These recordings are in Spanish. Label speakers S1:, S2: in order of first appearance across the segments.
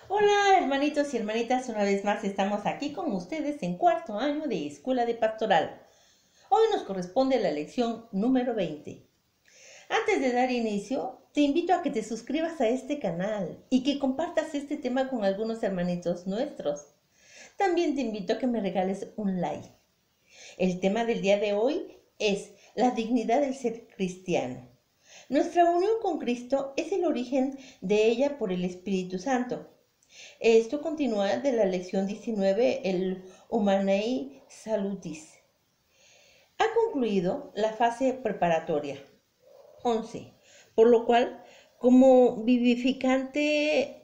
S1: Hola hermanitos y hermanitas, una vez más estamos aquí con ustedes en cuarto año de Escuela de Pastoral. Hoy nos corresponde la lección número 20. Antes de dar inicio, te invito a que te suscribas a este canal y que compartas este tema con algunos hermanitos nuestros. También te invito a que me regales un like. El tema del día de hoy es la dignidad del ser cristiano. Nuestra unión con Cristo es el origen de ella por el Espíritu Santo. Esto continúa de la lección 19, el Humanei Salutis. Ha concluido la fase preparatoria. 11. Por lo cual, como vivificante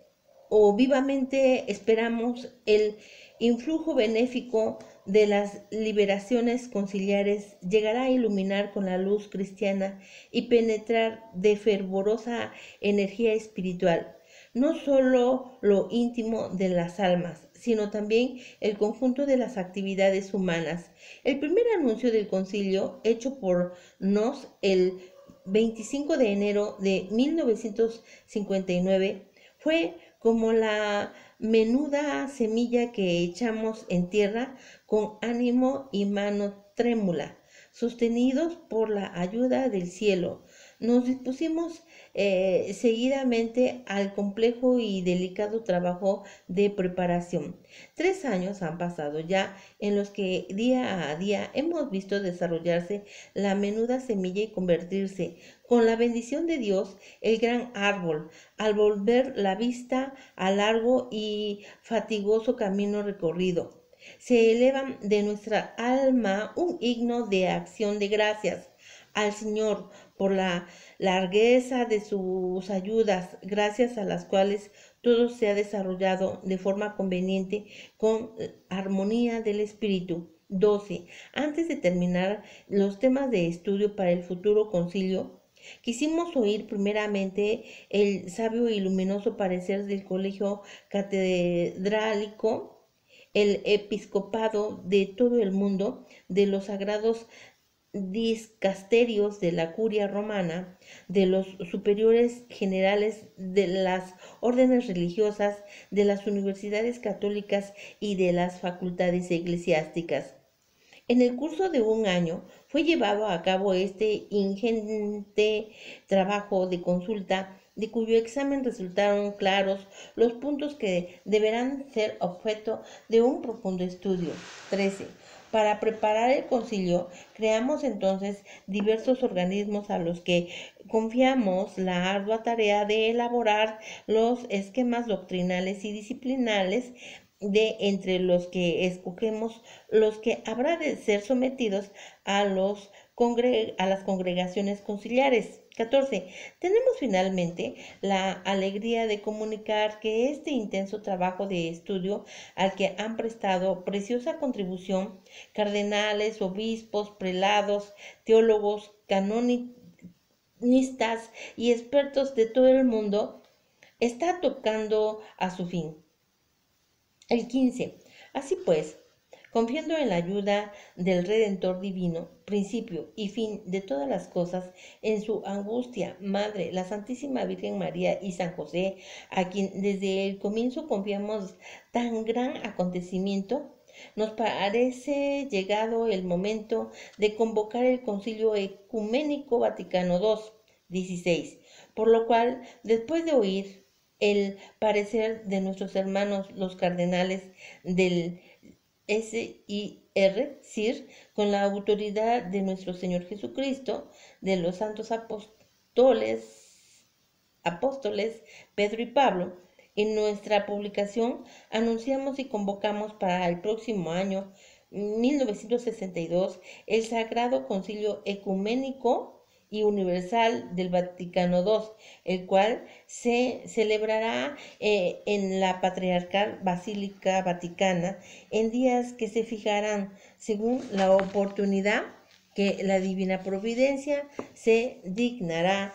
S1: o vivamente esperamos el influjo benéfico de las liberaciones conciliares llegará a iluminar con la luz cristiana y penetrar de fervorosa energía espiritual no solo lo íntimo de las almas, sino también el conjunto de las actividades humanas. El primer anuncio del concilio, hecho por Nos el 25 de enero de 1959, fue como la menuda semilla que echamos en tierra con ánimo y mano trémula, sostenidos por la ayuda del cielo. Nos dispusimos seguidamente al complejo y delicado trabajo de preparación. 3 años han pasado ya en los que día a día hemos visto desarrollarse la menuda semilla y convertirse, con la bendición de Dios, el gran árbol, al volver la vista al largo y fatigoso camino recorrido. Se elevan de nuestra alma un himno de acción de gracias al Señor por la largueza de sus ayudas, gracias a las cuales todo se ha desarrollado de forma conveniente con armonía del espíritu. 12. Antes de terminar los temas de estudio para el futuro concilio, quisimos oír primeramente el sabio y luminoso parecer del colegio catedrálico, el episcopado de todo el mundo, de los sagrados discasterios de la curia romana, de los superiores generales de las órdenes religiosas, de las universidades católicas y de las facultades eclesiásticas. En el curso de un año fue llevado a cabo este ingente trabajo de consulta, de cuyo examen resultaron claros los puntos que deberán ser objeto de un profundo estudio. 13. Para preparar el concilio, creamos entonces diversos organismos a los que confiamos la ardua tarea de elaborar los esquemas doctrinales y disciplinales de entre los que escogemos los que habrá de ser sometidos a, a las congregaciones conciliares. 14. Tenemos finalmente la alegría de comunicar que este intenso trabajo de estudio al que han prestado preciosa contribución cardenales, obispos, prelados, teólogos, canónicos, y expertos de todo el mundo está tocando a su fin. El 15. Así pues, confiando en la ayuda del Redentor divino, principio y fin de todas las cosas, en su angustia, Madre, la Santísima Virgen María y San José, a quien desde el comienzo confiamos tan gran acontecimiento, nos parece llegado el momento de convocar el Concilio Ecuménico Vaticano II, 16, por lo cual, después de oír el parecer de nuestros hermanos los cardenales del SIR, con la autoridad de nuestro Señor Jesucristo, de los santos apóstoles Pedro y Pablo, en nuestra publicación anunciamos y convocamos para el próximo año 1962 el Sagrado Concilio Ecuménico y Universal del Vaticano II, el cual se celebrará en la Patriarcal Basílica Vaticana en días que se fijarán según la oportunidad que la Divina Providencia se dignará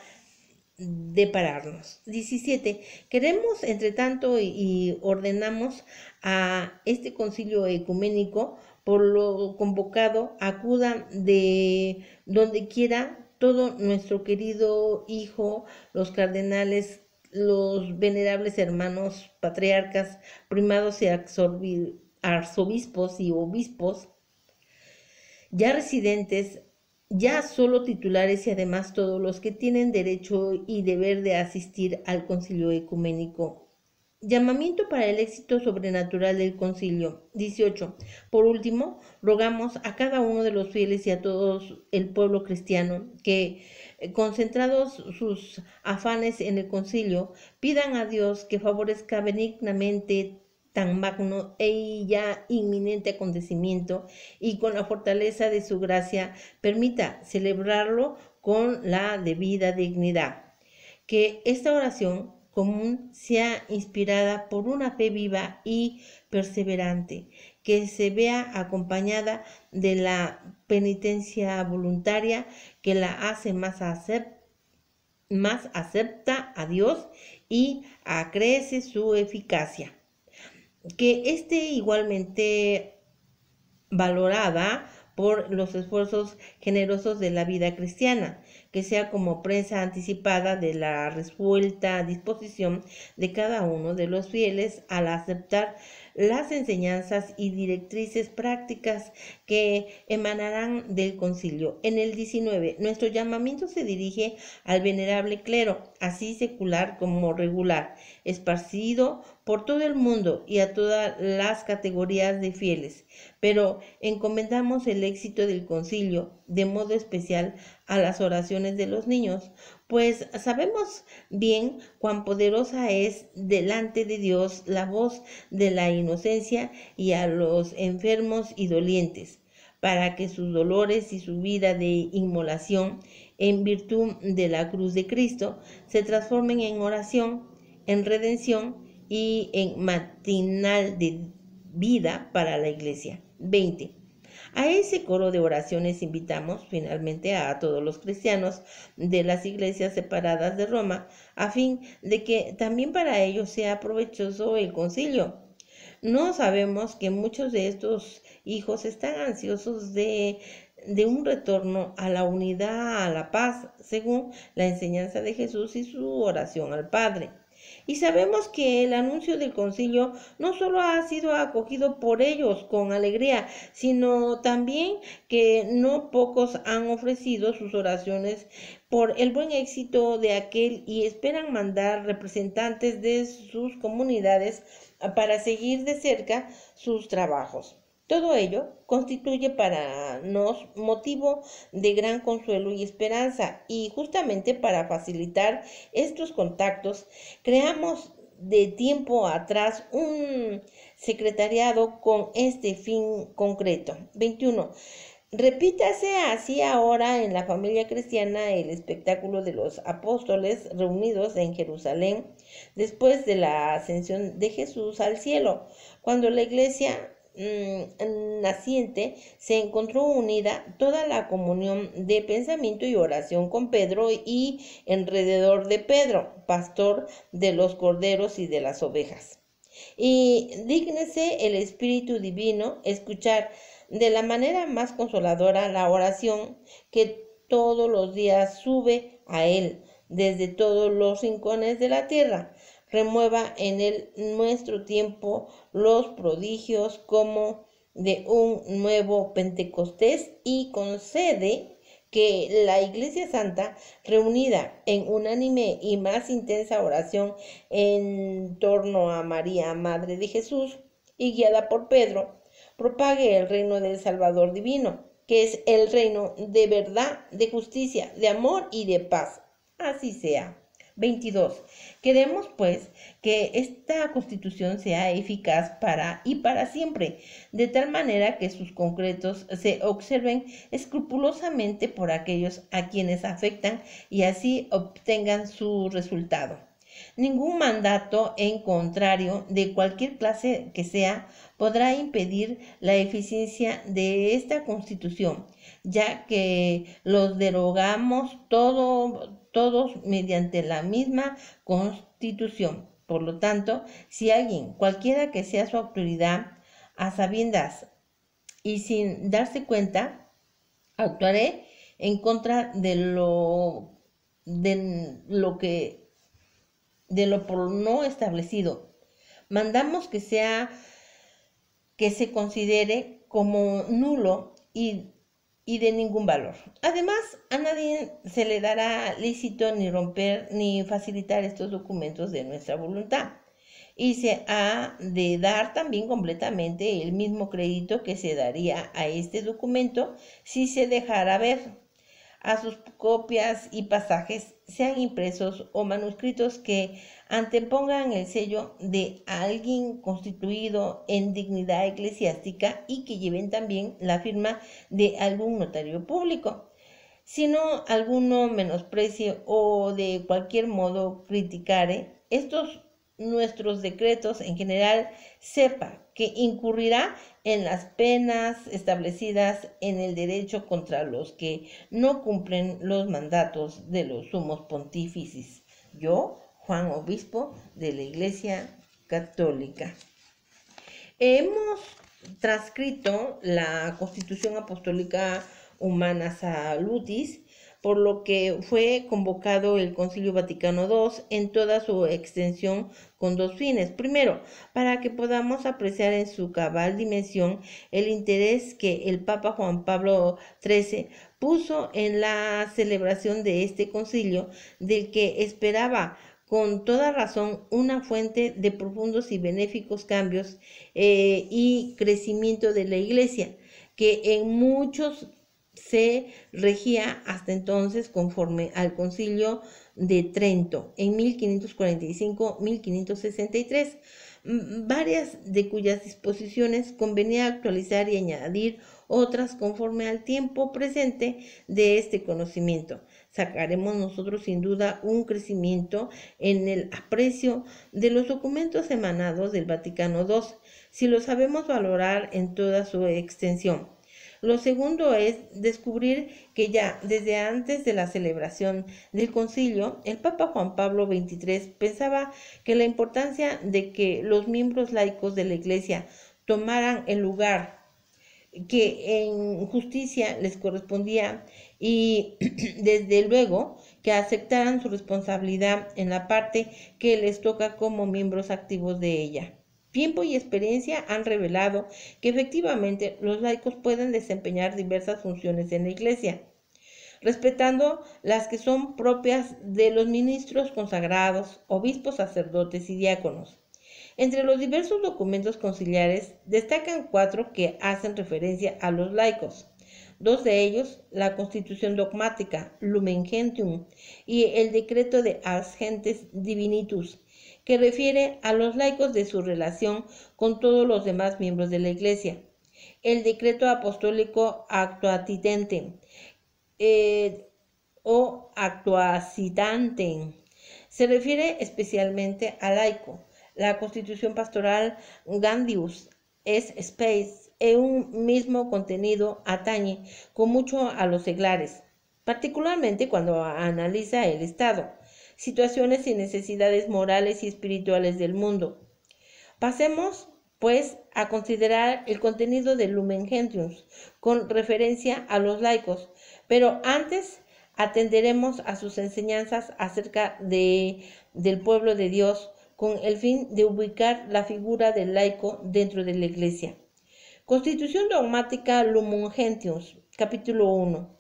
S1: de pararnos. 17. Queremos, entre tanto, y ordenamos a este concilio ecuménico, por lo convocado, acudan de donde quiera todo nuestro querido hijo, los cardenales los venerables hermanos patriarcas, primados y arzobispos y obispos, ya residentes, ya solo titulares y además todos los que tienen derecho y deber de asistir al concilio ecuménico. Llamamiento para el éxito sobrenatural del concilio. 18. Por último, rogamos a cada uno de los fieles y a todo el pueblo cristiano que, concentrados sus afanes en el concilio, pidan a Dios que favorezca benignamente tan magno e ya inminente acontecimiento y con la fortaleza de su gracia permita celebrarlo con la debida dignidad. Que esta oración común sea inspirada por una fe viva y perseverante, que se vea acompañada de la penitencia voluntaria que la hace más acepta a Dios y acrece su eficacia. Que esté igualmente valorada por los esfuerzos generosos de la vida cristiana, que sea como prensa anticipada de la resuelta disposición de cada uno de los fieles al aceptar las enseñanzas y directrices prácticas que emanarán del concilio. En el 19, nuestro llamamiento se dirige al venerable clero, así secular como regular, esparcido por todo el mundo y a todas las categorías de fieles, pero encomendamos el éxito del concilio, de modo especial a las oraciones de los niños, pues sabemos bien cuán poderosa es delante de Dios la voz de la inocencia y a los enfermos y dolientes, para que sus dolores y su vida de inmolación en virtud de la cruz de Cristo se transformen en oración, en redención y en matinal de vida para la iglesia. 20. A ese coro de oraciones invitamos finalmente a todos los cristianos de las iglesias separadas de Roma, a fin de que también para ellos sea provechoso el concilio. No sabemos que muchos de estos hijos están ansiosos de un retorno a la unidad, a la paz, según la enseñanza de Jesús y su oración al Padre. Y sabemos que el anuncio del concilio no solo ha sido acogido por ellos con alegría, sino también que no pocos han ofrecido sus oraciones por el buen éxito de aquel y esperan mandar representantes de sus comunidades para seguir de cerca sus trabajos. Todo ello constituye para nos motivo de gran consuelo y esperanza, y justamente para facilitar estos contactos creamos de tiempo atrás un secretariado con este fin concreto. 21. Repítase así ahora en la familia cristiana el espectáculo de los apóstoles reunidos en Jerusalén después de la ascensión de Jesús al cielo, cuando la iglesia naciente se encontró unida toda la comunión de pensamiento y oración con Pedro y alrededor de Pedro, pastor de los corderos y de las ovejas. Y dígnese el Espíritu Divino escuchar de la manera más consoladora la oración que todos los días sube a él desde todos los rincones de la tierra. Remueva en nuestro tiempo los prodigios como de un nuevo Pentecostés y concede que la Iglesia Santa, reunida en unánime y más intensa oración en torno a María, Madre de Jesús, y guiada por Pedro, propague el reino del Salvador divino, que es el reino de verdad, de justicia, de amor y de paz. Así sea. 22. Queremos, pues, que esta Constitución sea eficaz para siempre, de tal manera que sus concretos se observen escrupulosamente por aquellos a quienes afectan y así obtengan su resultado. Ningún mandato en contrario de cualquier clase que sea podrá impedir la eficiencia de esta Constitución, ya que los derogamos todos mediante la misma Constitución. Por lo tanto, si alguien, cualquiera que sea su autoridad, a sabiendas y sin darse cuenta, actuaré en contra de lo que de lo por no establecido. Mandamos que se considere como nulo y de ningún valor. Además, a nadie se le dará lícito ni romper ni facilitar estos documentos de nuestra voluntad. Y se ha de dar también completamente el mismo crédito que se daría a este documento si se dejara ver. A sus copias y pasajes, sean impresos o manuscritos que antepongan el sello de alguien constituido en dignidad eclesiástica y que lleven también la firma de algún notario público. Si no alguno menosprecie o de cualquier modo criticare estos nuestros decretos en general, sepa que incurrirá en las penas establecidas en el derecho contra los que no cumplen los mandatos de los sumos pontífices. Yo, Juan Obispo de la Iglesia Católica. Hemos transcrito la Constitución Apostólica Humana Salutis, por lo que fue convocado el Concilio Vaticano II en toda su extensión con dos fines. Primero, para que podamos apreciar en su cabal dimensión el interés que el Papa Juan Pablo XIII puso en la celebración de este concilio, del que esperaba con toda razón una fuente de profundos y benéficos cambios y crecimiento de la Iglesia, que en muchos se regía hasta entonces conforme al Concilio de Trento en 1545-1563, varias de cuyas disposiciones convenía actualizar y añadir otras conforme al tiempo presente de este conocimiento. Sacaremos nosotros sin duda un crecimiento en el aprecio de los documentos emanados del Vaticano II, si lo sabemos valorar en toda su extensión. Lo segundo es descubrir que ya desde antes de la celebración del concilio, el Papa Juan Pablo XXIII pensaba que la importancia de que los miembros laicos de la Iglesia tomaran el lugar que en justicia les correspondía y desde luego que aceptaran su responsabilidad en la parte que les toca como miembros activos de ella. Tiempo y experiencia han revelado que efectivamente los laicos pueden desempeñar diversas funciones en la Iglesia, respetando las que son propias de los ministros consagrados, obispos, sacerdotes y diáconos. Entre los diversos documentos conciliares destacan 4 que hacen referencia a los laicos. 2 de ellos, la Constitución Dogmática, Lumen Gentium, y el Decreto de Ars Gentes Divinitus, que refiere a los laicos de su relación con todos los demás miembros de la Iglesia. El Decreto Apostólico Actuatitentem o Actuacitantem se refiere especialmente al laico. La Constitución Pastoral Gaudium et Spes en un mismo contenido atañe con mucho a los seglares, particularmente cuando analiza el Estado, situaciones y necesidades morales y espirituales del mundo. Pasemos, pues, a considerar el contenido del Lumen Gentium con referencia a los laicos, pero antes atenderemos a sus enseñanzas acerca del pueblo de Dios con el fin de ubicar la figura del laico dentro de la Iglesia. Constitución Dogmática Lumen Gentium, capítulo 1.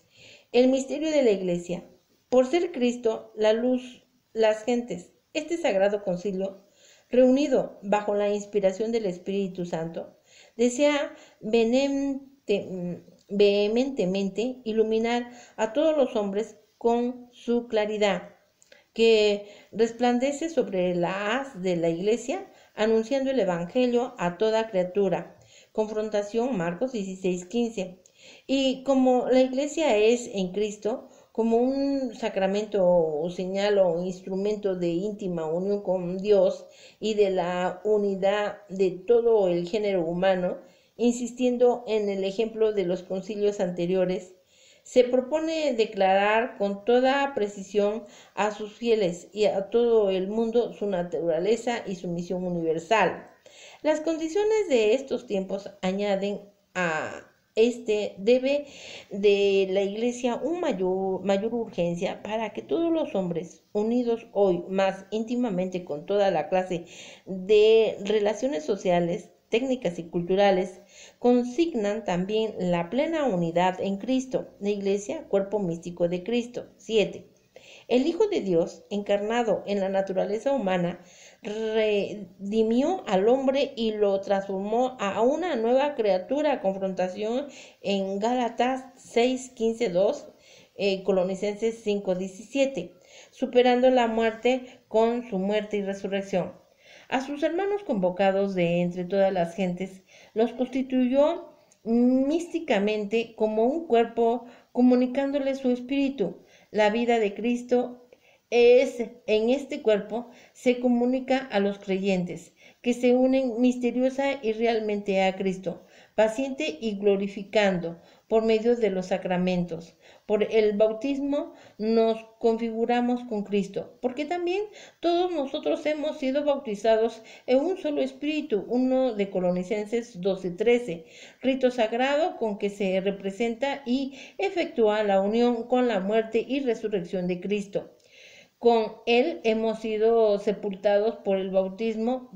S1: El misterio de la Iglesia. Por ser Cristo, la luz, las gentes, este sagrado concilio, reunido bajo la inspiración del Espíritu Santo, desea vehementemente iluminar a todos los hombres con su claridad, que resplandece sobre la haz de la Iglesia, anunciando el Evangelio a toda criatura. Confrontación, Marcos 16:15. Y como la Iglesia es en Cristo, como un sacramento o señal o instrumento de íntima unión con Dios y de la unidad de todo el género humano, insistiendo en el ejemplo de los concilios anteriores, se propone declarar con toda precisión a sus fieles y a todo el mundo su naturaleza y su misión universal. Las condiciones de estos tiempos añaden a debe de la Iglesia un mayor urgencia para que todos los hombres, unidos hoy más íntimamente con toda la clase de relaciones sociales, técnicas y culturales, consignan también la plena unidad en Cristo, la Iglesia, cuerpo místico de Cristo. 7. El Hijo de Dios, encarnado en la naturaleza humana, redimió al hombre y lo transformó a una nueva criatura. Confrontación en Gálatas 6, 15, 2, Colonicenses 5, 17, superando la muerte con su muerte y resurrección. A sus hermanos convocados de entre todas las gentes, los constituyó místicamente como un cuerpo, comunicándoles su espíritu. La vida de Cristo es en este cuerpo se comunica a los creyentes que se unen misteriosa y realmente a Cristo, paciente y glorificando por medio de los sacramentos. Por el bautismo nos configuramos con Cristo, porque también todos nosotros hemos sido bautizados en un solo espíritu, 1 de Colonicenses 12:13, rito sagrado con que se representa y efectúa la unión con la muerte y resurrección de Cristo. Con él hemos sido sepultados por el bautismo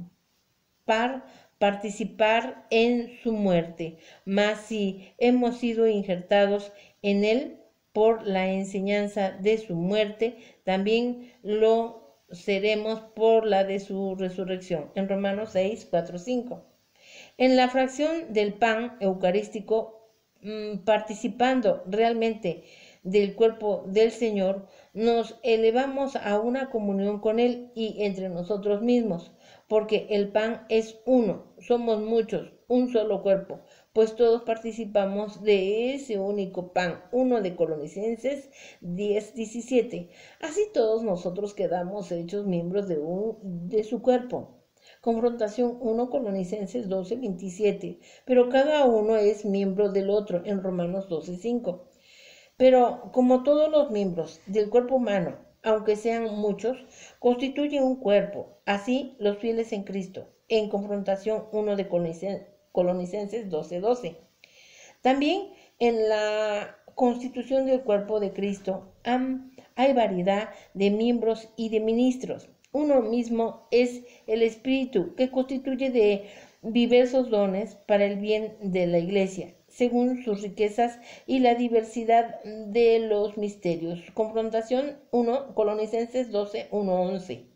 S1: para participar en su muerte, mas si hemos sido injertados en él por la enseñanza de su muerte, también lo seremos por la de su resurrección. En Romanos 6, 4, 5. En la fracción del pan eucarístico, participando realmente del cuerpo del Señor, nos elevamos a una comunión con Él y entre nosotros mismos, porque el pan es uno, somos muchos, un solo cuerpo, pues todos participamos de ese único pan. 1 de Colonicenses 10:17. Así todos nosotros quedamos hechos miembros de su cuerpo. Confrontación 1 Colonicenses 12:27. Pero cada uno es miembro del otro en Romanos 12:5. Pero como todos los miembros del cuerpo humano, aunque sean muchos, constituyen un cuerpo. Así los fieles en Cristo, en confrontación 1 de Colonicenses 12:12. También en la constitución del cuerpo de Cristo hay variedad de miembros y de ministros. Uno mismo es el Espíritu que constituye de diversos dones para el bien de la Iglesia, según sus riquezas y la diversidad de los misterios. Confrontación 1 Colonicenses 12:1-11.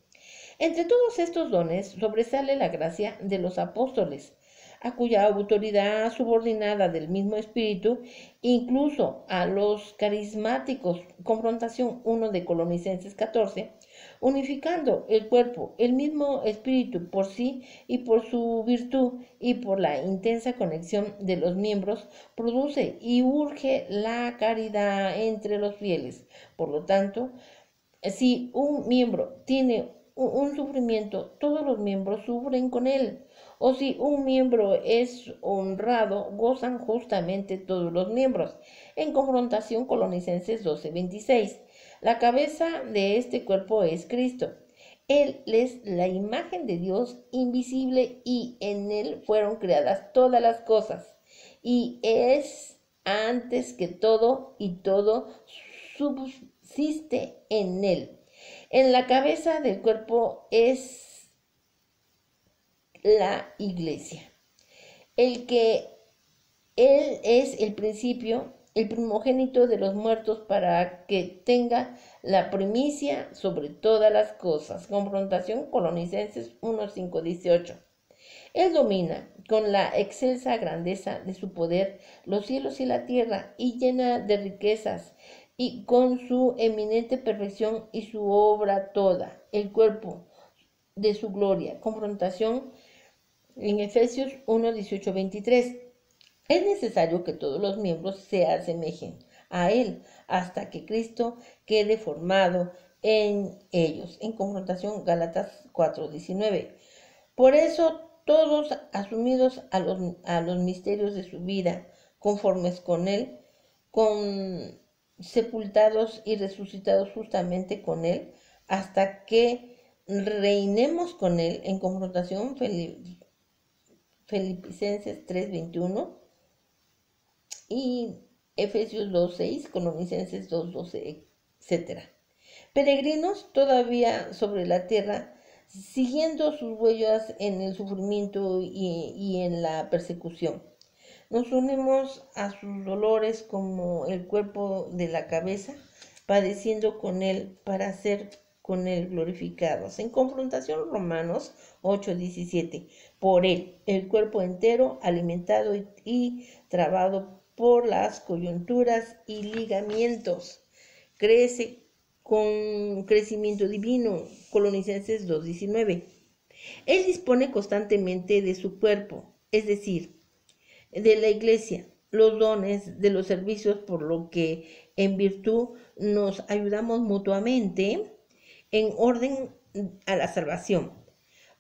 S1: Entre todos estos dones sobresale la gracia de los apóstoles, a cuya autoridad subordinada del mismo Espíritu, incluso a los carismáticos. Confrontación 1 de Colonicenses 14, unificando el cuerpo, el mismo Espíritu por sí y por su virtud y por la intensa conexión de los miembros, produce y urge la caridad entre los fieles. Por lo tanto, si un miembro tiene un sufrimiento, todos los miembros sufren con él. O si un miembro es honrado, gozan justamente todos los miembros. En confrontación Colonicenses 12:26. La cabeza de este cuerpo es Cristo. Él es la imagen de Dios invisible y en él fueron creadas todas las cosas. Y es antes que todo y todo subsiste en él. En la cabeza del cuerpo es la Iglesia. Él es el principio, el primogénito de los muertos para que tenga la primicia sobre todas las cosas. Confrontación Colonicenses 1:5-18. Él domina con la excelsa grandeza de su poder los cielos y la tierra y llena de riquezas y con su eminente perfección y su obra toda, el cuerpo de su gloria. Confrontación en Efesios 1:18-23. Es necesario que todos los miembros se asemejen a Él hasta que Cristo quede formado en ellos. En confrontación Gálatas 4:19. Por eso todos asumidos a los misterios de su vida, conformes con Él, con sepultados y resucitados justamente con Él, hasta que reinemos con Él. En confrontación Filipenses 3:21. y Efesios 2:6, Colosenses 2:12, etc. Peregrinos todavía sobre la tierra, siguiendo sus huellas en el sufrimiento y en la persecución. Nos unimos a sus dolores como el cuerpo de la cabeza, padeciendo con él para ser con él glorificados. En confrontación, Romanos 8:17, por él, el cuerpo entero, alimentado y trabado por las coyunturas y ligamentos, crece con crecimiento divino. Colosenses 2:19. Él dispone constantemente de su cuerpo, es decir, de la iglesia, los dones de los servicios, por lo que en virtud nos ayudamos mutuamente en orden a la salvación,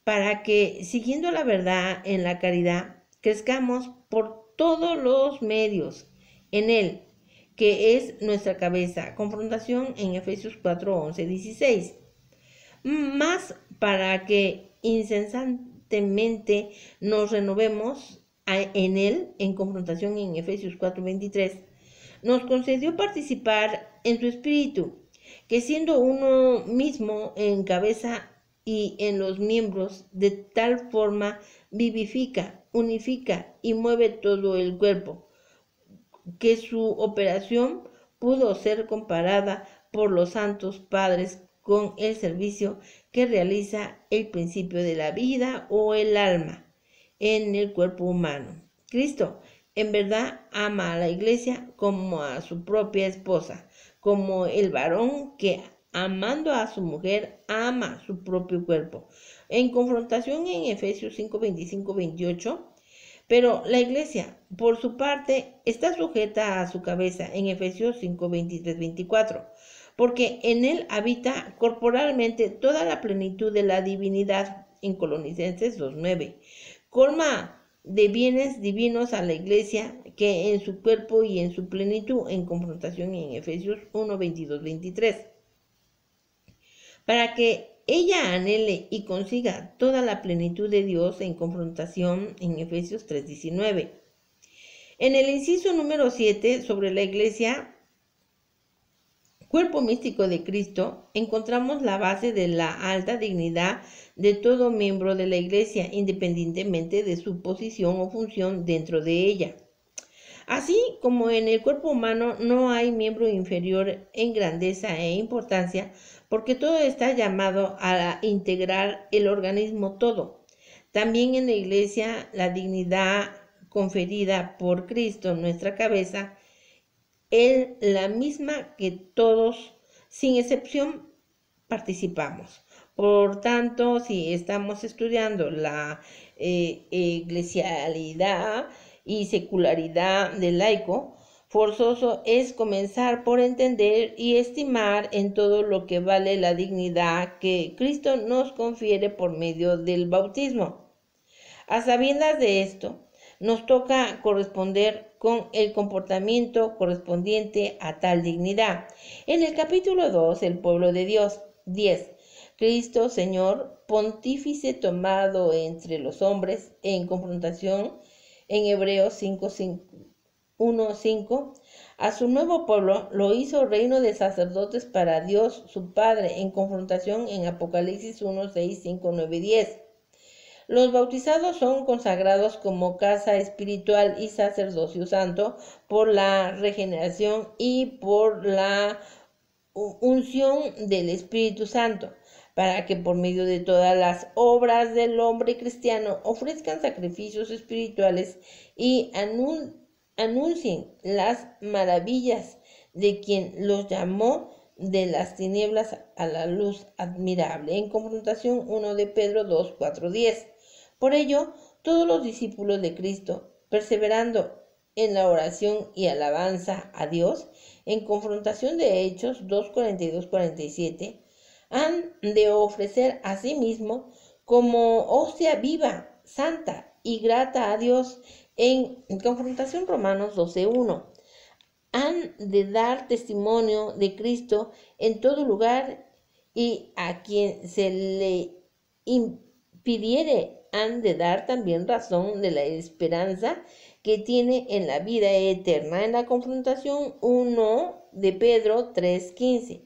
S1: para que, siguiendo la verdad en la caridad, crezcamos por todos los medios en Él, que es nuestra cabeza. Confrontación en Efesios 4:11-16. Más para que incesantemente nos renovemos en Él, en confrontación en Efesios 4:23, nos concedió participar en su espíritu, que siendo uno mismo en cabeza y en los miembros, de tal forma vivifica, unifica y mueve todo el cuerpo, que su operación pudo ser comparada por los santos padres con el servicio que realiza el principio de la vida o el alma en el cuerpo humano. Cristo en verdad ama a la iglesia como a su propia esposa, como el varón que, amando a su mujer, ama su propio cuerpo. En confrontación en Efesios 5:25-28, pero la iglesia, por su parte, está sujeta a su cabeza en Efesios 5:23-24, porque en él habita corporalmente toda la plenitud de la divinidad, en Colosenses 2:9. Colma de bienes divinos a la iglesia, que en su cuerpo y en su plenitud, en confrontación en Efesios 1:22-23, para que ella anhele y consiga toda la plenitud de Dios, en confrontación en Efesios 3:19. En el inciso número 7 sobre la iglesia, cuerpo místico de Cristo, encontramos la base de la alta dignidad de todo miembro de la iglesia, independientemente de su posición o función dentro de ella. Así como en el cuerpo humano no hay miembro inferior en grandeza e importancia, porque todo está llamado a integrar el organismo todo. También en la iglesia, la dignidad conferida por Cristo, nuestra cabeza, es la misma que todos, sin excepción, participamos. Por tanto, si estamos estudiando la eclesialidad y secularidad del laico, forzoso es comenzar por entender y estimar en todo lo que vale la dignidad que Cristo nos confiere por medio del bautismo. A sabiendas de esto, nos toca corresponder con el comportamiento correspondiente a tal dignidad. En el capítulo 2, el pueblo de Dios, 10. Cristo, Señor, pontífice tomado entre los hombres, en confrontación en Hebreos 1:5, a su nuevo pueblo lo hizo reino de sacerdotes para Dios su Padre, en confrontación en Apocalipsis 1:6, 5, 9 y 10. Los bautizados son consagrados como casa espiritual y sacerdocio santo por la regeneración y por la unción del Espíritu Santo, para que por medio de todas las obras del hombre cristiano ofrezcan sacrificios espirituales y anuncien las maravillas de quien los llamó de las tinieblas a la luz admirable. En confrontación 1 de Pedro 2, 4, 10. Por ello, todos los discípulos de Cristo, perseverando en la oración y alabanza a Dios, en confrontación de Hechos 2:42-47, han de ofrecer a sí mismo como hostia viva, santa y grata a Dios, en confrontación Romanos 12:1. Han de dar testimonio de Cristo en todo lugar, y a quien se le impidiere han de dar también razón de la esperanza que tiene en la vida eterna. En la confrontación 1 de Pedro 3:15.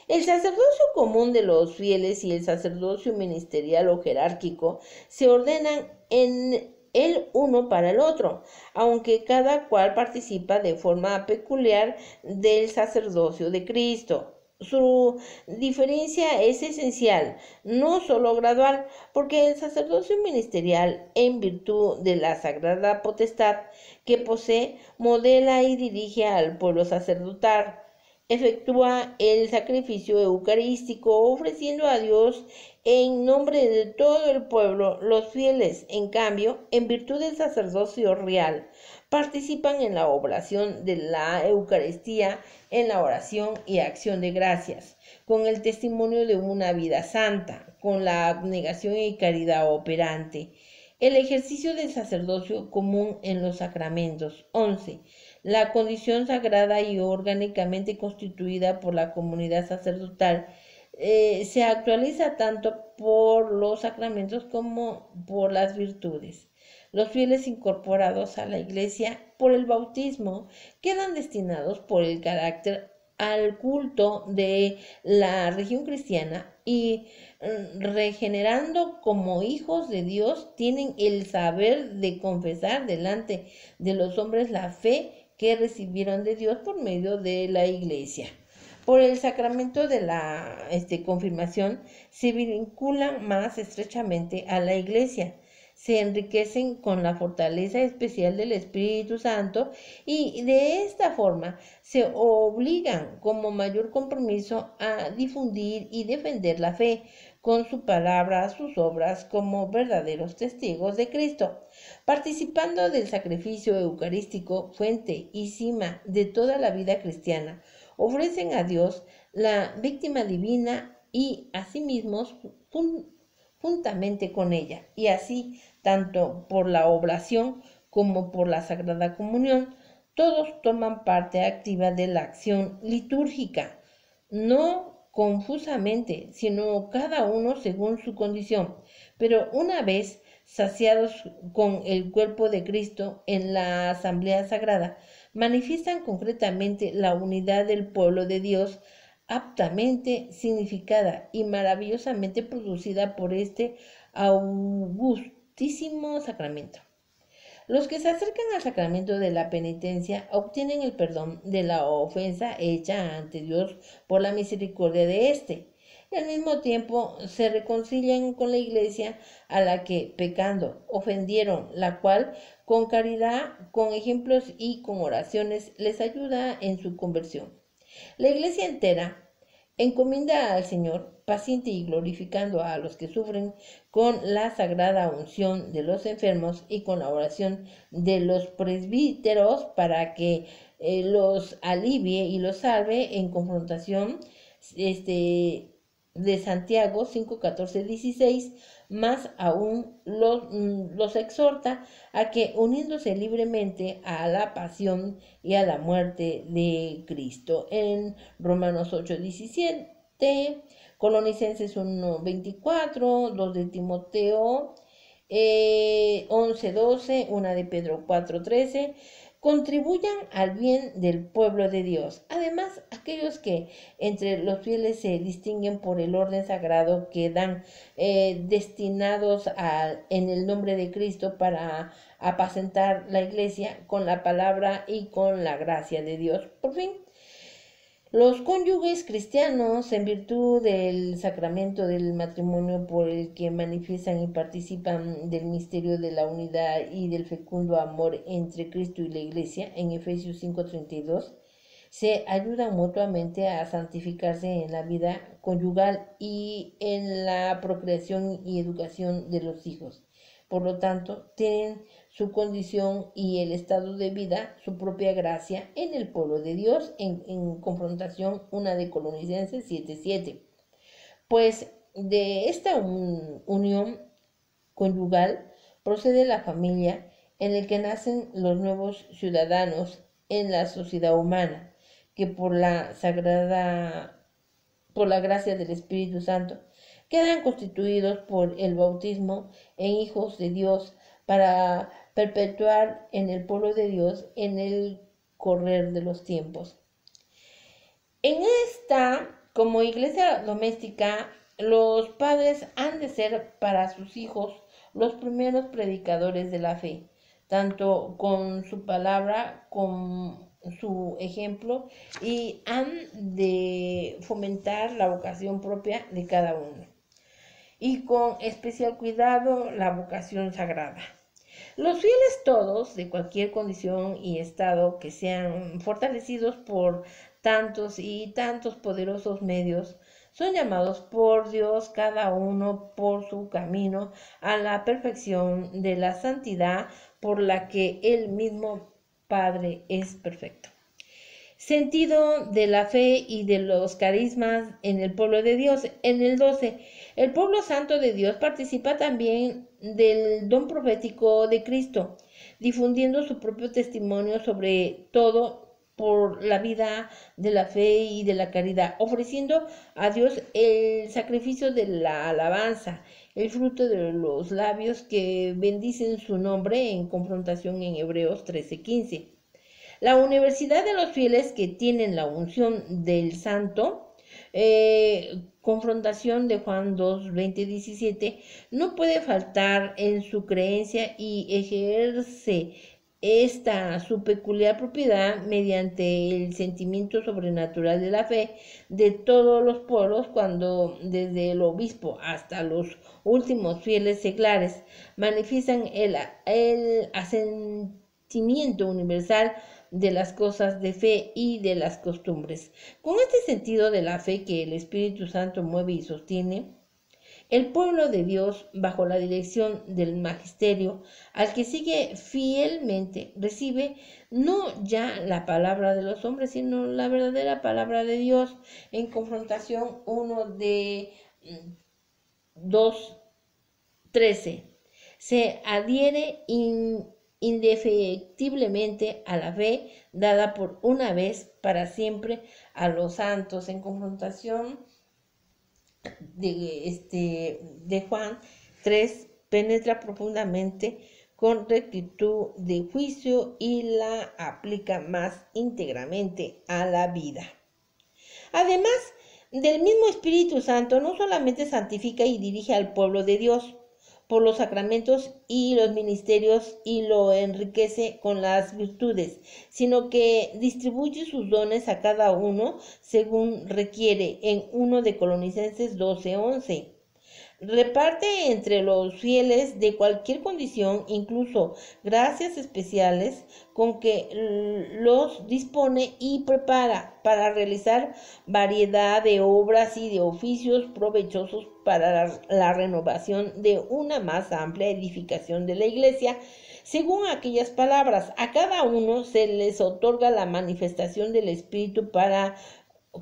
S1: El sacerdocio común de los fieles y el sacerdocio ministerial o jerárquico se ordenan en el uno para el otro, aunque cada cual participa de forma peculiar del sacerdocio de Cristo. Su diferencia es esencial, no solo gradual, porque el sacerdocio ministerial, en virtud de la sagrada potestad que posee, modela y dirige al pueblo sacerdotal, efectúa el sacrificio eucarístico ofreciendo a Dios en nombre de todo el pueblo. Los fieles, en cambio, en virtud del sacerdocio real, participan en la oblación de la Eucaristía, en la oración y acción de gracias, con el testimonio de una vida santa, con la abnegación y caridad operante. El ejercicio del sacerdocio común en los sacramentos. 11. La condición sagrada y orgánicamente constituida por la comunidad sacerdotal se actualiza tanto por los sacramentos como por las virtudes. Los fieles incorporados a la Iglesia por el bautismo quedan destinados por el carácter al culto de la religión cristiana y regenerando como hijos de Dios tienen el saber de confesar delante de los hombres la fe que recibieron de Dios por medio de la Iglesia. Por el sacramento de la confirmación se vinculan más estrechamente a la Iglesia, se enriquecen con la fortaleza especial del Espíritu Santo y de esta forma se obligan como mayor compromiso a difundir y defender la fe con su palabra, sus obras como verdaderos testigos de Cristo, participando del sacrificio eucarístico, fuente y cima de toda la vida cristiana. Ofrecen a Dios la víctima divina y a sí mismos juntamente con ella, y así, tanto por la oblación como por la Sagrada Comunión, todos toman parte activa de la acción litúrgica, no confusamente, sino cada uno según su condición, pero una vez saciados con el cuerpo de Cristo en la asamblea sagrada, manifiestan concretamente la unidad del pueblo de Dios, aptamente significada y maravillosamente producida por este augustísimo sacramento. Los que se acercan al sacramento de la penitencia obtienen el perdón de la ofensa hecha ante Dios por la misericordia de éste, y al mismo tiempo se reconcilian con la Iglesia a la que, pecando, ofendieron, la cual, con caridad, con ejemplos y con oraciones, les ayuda en su conversión. La Iglesia entera encomienda al Señor, paciente y glorificando a los que sufren, con la sagrada unción de los enfermos y con la oración de los presbíteros para que los alivie y los salve en confrontación de Santiago 5, 14, 16, más aún los exhorta a que, uniéndose libremente a la pasión y a la muerte de Cristo. En Romanos 8, 17, Colonicenses 1, 24, 2 de Timoteo 11, 12, 1 de Pedro 4, 13, contribuyan al bien del pueblo de Dios. Además, aquellos que entre los fieles se distinguen por el orden sagrado quedan destinados en el nombre de Cristo para apacentar la iglesia con la palabra y con la gracia de Dios. Por fin, los cónyuges cristianos, en virtud del sacramento del matrimonio por el que manifiestan y participan del misterio de la unidad y del fecundo amor entre Cristo y la Iglesia, en Efesios 5:32, se ayudan mutuamente a santificarse en la vida conyugal y en la procreación y educación de los hijos. Por lo tanto, tienen su condición y el estado de vida, su propia gracia en el pueblo de Dios, en confrontación una de Colonicenses 7:7. Pues de esta unión conyugal procede la familia en la que nacen los nuevos ciudadanos en la sociedad humana, que por la gracia del Espíritu Santo, quedan constituidos por el bautismo en hijos de Dios para perpetuar en el pueblo de Dios en el correr de los tiempos. En esta, como iglesia doméstica, los padres han de ser para sus hijos los primeros predicadores de la fe, tanto con su palabra, con su ejemplo, y han de fomentar la vocación propia de cada uno, y con especial cuidado la vocación sagrada. Los fieles todos, de cualquier condición y estado, que sean fortalecidos por tantos y tantos poderosos medios, son llamados por Dios cada uno por su camino a la perfección de la santidad por la que Él mismo Padre es perfecto. Sentido de la fe y de los carismas en el pueblo de Dios. En el 12, el pueblo santo de Dios participa también del don profético de Cristo, difundiendo su propio testimonio sobre todo por la vida de la fe y de la caridad, ofreciendo a Dios el sacrificio de la alabanza, el fruto de los labios que bendicen su nombre, en confrontación en Hebreos 13:15. La universidad de los fieles que tienen la unción del santo, confrontación de Juan 2, 20, 17, no puede faltar en su creencia y ejerce esta su peculiar propiedad mediante el sentimiento sobrenatural de la fe de todos los pueblos, cuando desde el obispo hasta los últimos fieles seglares manifiestan el asentimiento universal de las cosas de fe y de las costumbres. Con este sentido de la fe que el Espíritu Santo mueve y sostiene, el pueblo de Dios, bajo la dirección del magisterio, al que sigue fielmente, recibe no ya la palabra de los hombres, sino la verdadera palabra de Dios, en confrontación 1 de 2:13. Se adhiere indefectiblemente a la fe dada por una vez para siempre a los santos, en confrontación de Juan 3, penetra profundamente con rectitud de juicio y la aplica más íntegramente a la vida. Además del mismo Espíritu Santo, no solamente santifica y dirige al pueblo de Dios por los sacramentos y los ministerios y lo enriquece con las virtudes, sino que distribuye sus dones a cada uno según requiere, en 1 de Colosenses 12:11. Reparte entre los fieles de cualquier condición, incluso gracias especiales con que los dispone y prepara para realizar variedad de obras y de oficios provechosos para la renovación de una más amplia edificación de la Iglesia. Según aquellas palabras, a cada uno se les otorga la manifestación del Espíritu para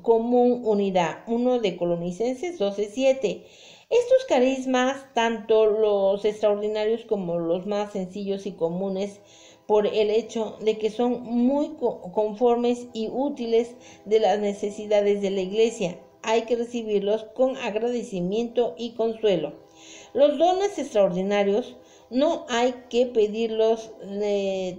S1: común unidad. 1 de Colosenses 12:7. Estos carismas, tanto los extraordinarios como los más sencillos y comunes, por el hecho de que son muy conformes y útiles de las necesidades de la Iglesia, hay que recibirlos con agradecimiento y consuelo. Los dones extraordinarios no hay que pedirlos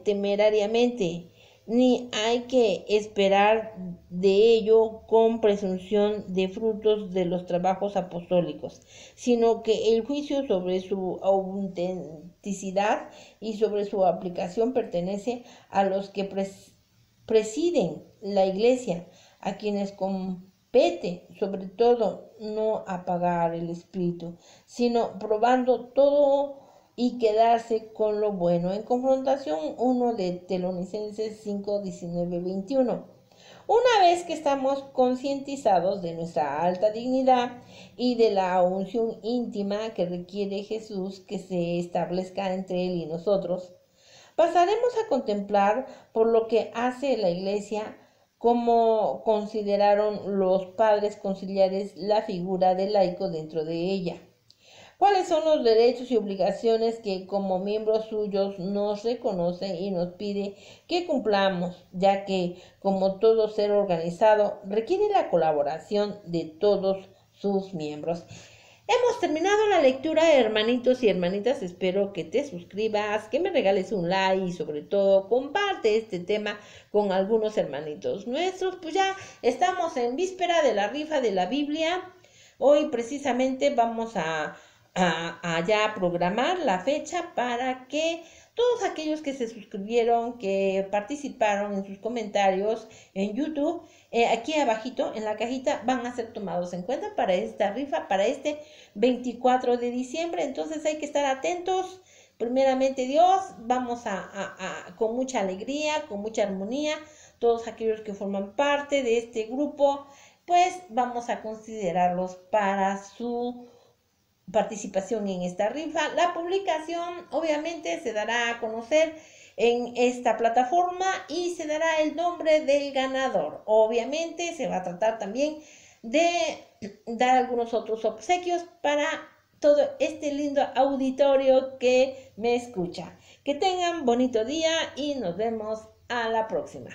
S1: temerariamente, ni hay que esperar de ello con presunción de frutos de los trabajos apostólicos, sino que el juicio sobre su autenticidad y sobre su aplicación pertenece a los que presiden la Iglesia, a quienes compete sobre todo no apagar el espíritu, sino probando todo y quedarse con lo bueno. En confrontación 1 de Tesalonicenses 5, 19, 21. Una vez que estamos concientizados de nuestra alta dignidad y de la unción íntima que requiere Jesús que se establezca entre Él y nosotros, pasaremos a contemplar por lo que hace la Iglesia, como consideraron los padres conciliares la figura del laico dentro de ella. ¿Cuáles son los derechos y obligaciones que como miembros suyos nos reconoce y nos pide que cumplamos, ya que, como todo ser organizado, requiere la colaboración de todos sus miembros? Hemos terminado la lectura, hermanitos y hermanitas. Espero que te suscribas, que me regales un like y sobre todo comparte este tema con algunos hermanitos nuestros. Pues ya estamos en víspera de la rifa de la Biblia. Hoy precisamente vamos a ya programar la fecha para que todos aquellos que se suscribieron, que participaron en sus comentarios en YouTube, aquí abajito en la cajita van a ser tomados en cuenta para esta rifa, para este 24 de diciembre. Entonces hay que estar atentos. Primeramente Dios, vamos con mucha alegría, con mucha armonía, todos aquellos que forman parte de este grupo, pues vamos a considerarlos para su participación en esta rifa. La publicación obviamente se dará a conocer en esta plataforma y se dará el nombre del ganador. Obviamente se va a tratar también de dar algunos otros obsequios para todo este lindo auditorio que me escucha. Que tengan bonito día y nos vemos a la próxima.